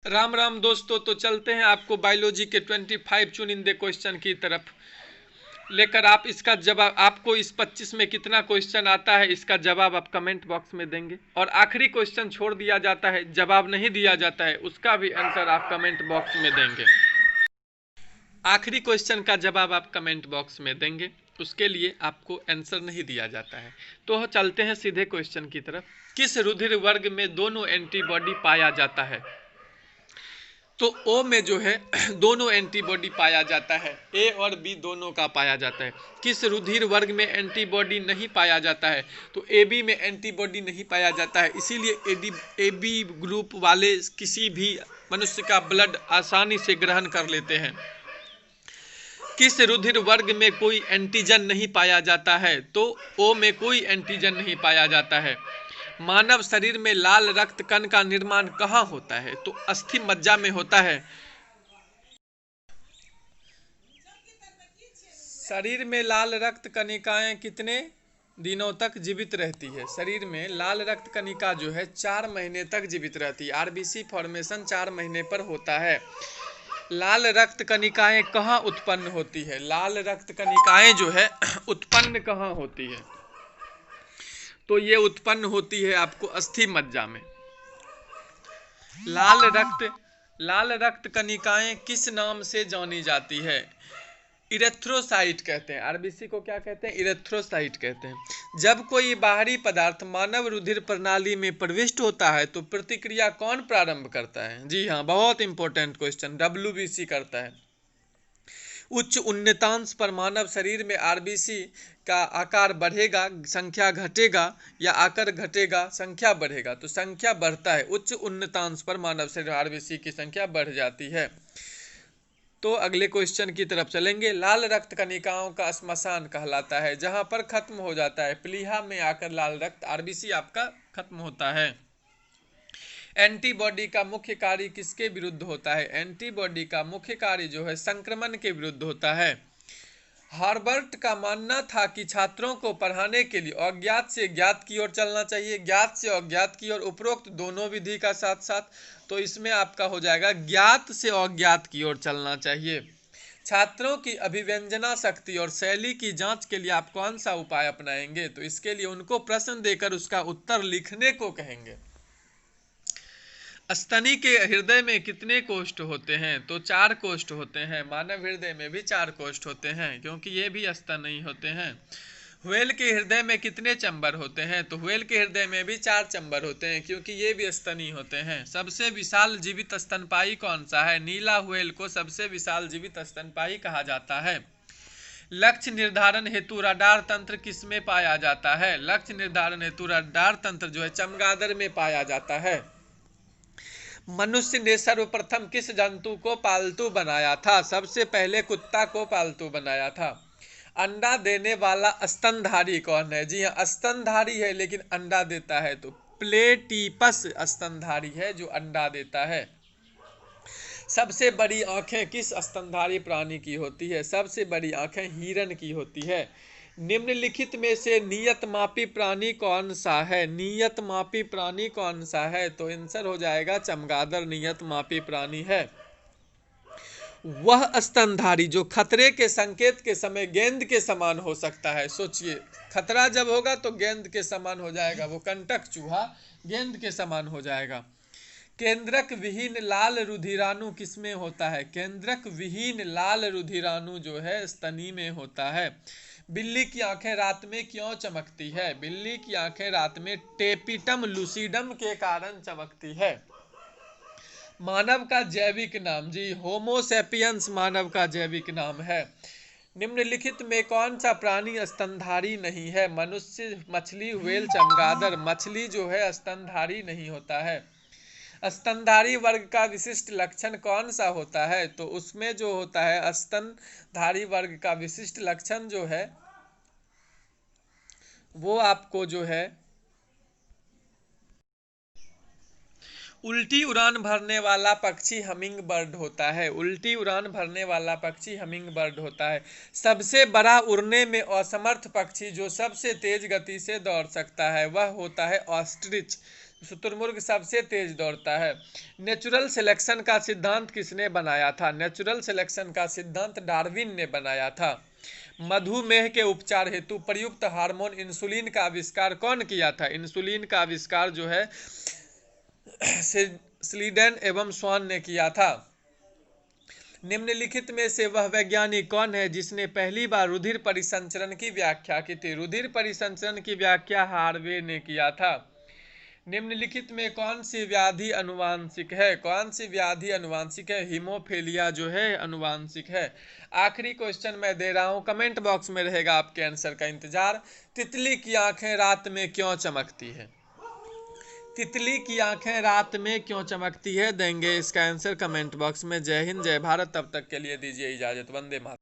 राम राम दोस्तों, तो चलते हैं आपको बायोलॉजी के 25 चुनिंदे क्वेश्चन की तरफ लेकर। आप इसका जवाब, आपको इस 25 में कितना क्वेश्चन आता है इसका जवाब आप कमेंट बॉक्स में देंगे। और आखिरी क्वेश्चन छोड़ दिया जाता है, जवाब नहीं दिया जाता है, उसका भी आंसर आप कमेंट बॉक्स में देंगे। आखिरी क्वेश्चन का जवाब आप कमेंट बॉक्स में देंगे, उसके लिए आपको आंसर नहीं दिया जाता है। तो चलते हैं सीधे क्वेश्चन की तरफ। किस रुधिर वर्ग में दोनों एंटीबॉडी पाया जाता है? तो ओ में जो है दोनों एंटीबॉडी पाया जाता है, ए और बी दोनों का पाया जाता है। किस रुधिर वर्ग में एंटीबॉडी नहीं पाया जाता है? तो ए बी में एंटीबॉडी नहीं पाया जाता है, इसीलिए ए बी ग्रुप वाले किसी भी मनुष्य का ब्लड आसानी से ग्रहण कर लेते हैं। किस रुधिर वर्ग में कोई एंटीजन नहीं पाया जाता है? तो ओ में कोई एंटीजन नहीं पाया जाता है। मानव शरीर में लाल रक्त कण का निर्माण कहाँ होता है? तो अस्थि मज्जा में होता है। शरीर में लाल रक्त कणिकाएं कितने दिनों तक जीवित रहती है? शरीर में लाल रक्त कणिका जो है 4 महीने तक जीवित रहती है। आरबीसी फॉर्मेशन 4 महीने पर होता है। लाल रक्त कणिकाएं कहाँ उत्पन्न होती है? लाल रक्त कणिकाएं जो है उत्पन्न कहाँ होती है? तो ये उत्पन्न होती है आपको अस्थि मज्जा में। लाल रक्त कणिकाएं किस नाम से जानी जाती है? इरेथ्रोसाइट कहते हैं। आरबीसी को क्या कहते हैं? इरेथ्रोसाइट कहते हैं। जब कोई बाहरी पदार्थ मानव रुधिर प्रणाली में प्रविष्ट होता है तो प्रतिक्रिया कौन प्रारंभ करता है? जी हाँ, बहुत इंपॉर्टेंट क्वेश्चन, डब्ल्यूबीसी करता है। उच्च उन्नतांश पर मानव शरीर में आरबीसी का आकार बढ़ेगा, संख्या घटेगा, या आकार घटेगा, संख्या बढ़ेगा? तो संख्या बढ़ता है। उच्च उन्नतांश पर मानव शरीर आरबीसी की संख्या बढ़ जाती है। तो अगले क्वेश्चन की तरफ चलेंगे। लाल रक्त कणिकाओं का श्मशान कहलाता है जहां पर खत्म हो जाता है, प्लीहा में आकर लाल रक्त आरबीसी आपका खत्म होता है। एंटीबॉडी का मुख्य कार्य किसके विरुद्ध होता है? एंटीबॉडी का मुख्य कार्य जो है संक्रमण के विरुद्ध होता है। हार्बर्ट का मानना था कि छात्रों को पढ़ाने के लिए अज्ञात से ज्ञात की ओर चलना चाहिए, ज्ञात से अज्ञात की ओर, उपरोक्त दोनों विधि का साथ साथ। तो इसमें आपका हो जाएगा ज्ञात से अज्ञात की ओर चलना चाहिए। छात्रों की अभिव्यंजना शक्ति और शैली की जांच के लिए आप कौन सा उपाय अपनाएंगे? तो इसके लिए उनको प्रश्न देकर उसका उत्तर लिखने को कहेंगे। स्तनी के हृदय में कितने कोष्ठ होते हैं? तो 4 कोष्ठ होते हैं। मानव हृदय में भी 4 कोष्ठ होते हैं क्योंकि ये भी स्तनी होते हैं। व्हेल के हृदय में कितने चैम्बर होते हैं? तो व्हेल के हृदय में भी 4 चैम्बर होते हैं क्योंकि ये भी स्तनी होते हैं। सबसे विशाल जीवित स्तनपायी कौन सा है? नीला व्हेल को सबसे विशाल जीवित स्तनपायी कहा जाता है। लक्ष्य निर्धारण हेतु रडार तंत्र किसमें पाया जाता है? लक्ष्य निर्धारण हेतु रडार तंत्र जो है चमगादड़ में पाया जाता है। मनुष्य ने सर्वप्रथम किस जंतु को पालतू बनाया था? सबसे पहले कुत्ता को पालतू बनाया था। अंडा देने वाला स्तनधारी कौन है? जी हाँ, स्तनधारी है लेकिन अंडा देता है, तो प्लेटिपस स्तनधारी है जो अंडा देता है। सबसे बड़ी आंखें किस स्तनधारी प्राणी की होती है? सबसे बड़ी आंखें हिरण की होती है। निम्नलिखित में से नियतमापी प्राणी कौन सा है? नियतमापी प्राणी कौन सा है? तो आंसर हो जाएगा चमगादड़ नियतमापी प्राणी है। वह स्तनधारी जो खतरे के संकेत के समय गेंद के समान हो सकता है। सोचिए, खतरा जब होगा तो गेंद के समान हो जाएगा, वो कंटक चूहा गेंद के समान हो जाएगा। केंद्रक विहीन लाल रुधिराणु किसमें होता है? केंद्रक विहीन लाल रुधिराणु जो है स्तनी में होता है। बिल्ली की आंखें रात में क्यों चमकती है? बिल्ली की आंखें रात में टेपिटम लूसिडम के कारण चमकती है। मानव का जैविक नाम? जी, होमो सेपियंस मानव का जैविक नाम है। निम्नलिखित में कौन सा प्राणी स्तनधारी नहीं है? मनुष्य, मछली, व्हेल, चमगादड़। मछली जो है स्तनधारी नहीं होता है। स्तनधारी वर्ग का विशिष्ट लक्षण कौन सा होता है? तो उसमें जो होता है स्तनधारी वर्ग का विशिष्ट लक्षण जो है वो आपको जो है उल्टी उड़ान भरने वाला पक्षी हमिंग बर्ड होता है। उल्टी उड़ान भरने वाला पक्षी हमिंग बर्ड होता है। सबसे बड़ा उड़ने में असमर्थ पक्षी जो सबसे तेज गति से दौड़ सकता है वह होता है ऑस्ट्रिच। शुतुरमुर्ग सबसे तेज दौड़ता है। नेचुरल सिलेक्शन का सिद्धांत किसने बनाया था? नेचुरल सिलेक्शन का सिद्धांत डार्विन ने बनाया था। मधुमेह के उपचार हेतु प्रयुक्त हार्मोन इंसुलिन का आविष्कार कौन किया था? इंसुलिन का आविष्कार जो है स्लीडन एवं स्वान ने किया था। निम्नलिखित में से वह वैज्ञानिक कौन है जिसने पहली बार रुधिर परिसंचरण की व्याख्या की थी? रुधिर परिसंचरण की व्याख्या हार्वे ने किया था। निम्नलिखित में कौन सी व्याधि अनुवांशिक है? कौन सी व्याधि अनुवांशिक है? हीमोफीलिया जो है अनुवांशिक है। आखिरी क्वेश्चन मैं दे रहा हूं, कमेंट बॉक्स में रहेगा आपके आंसर का इंतजार। तितली की आंखें रात में क्यों चमकती है? तितली की आंखें रात में क्यों चमकती है? देंगे इसका आंसर कमेंट बॉक्स में। जय हिंद, जय भारत। तब तक के लिए दीजिए इजाजत। वंदे मातरम।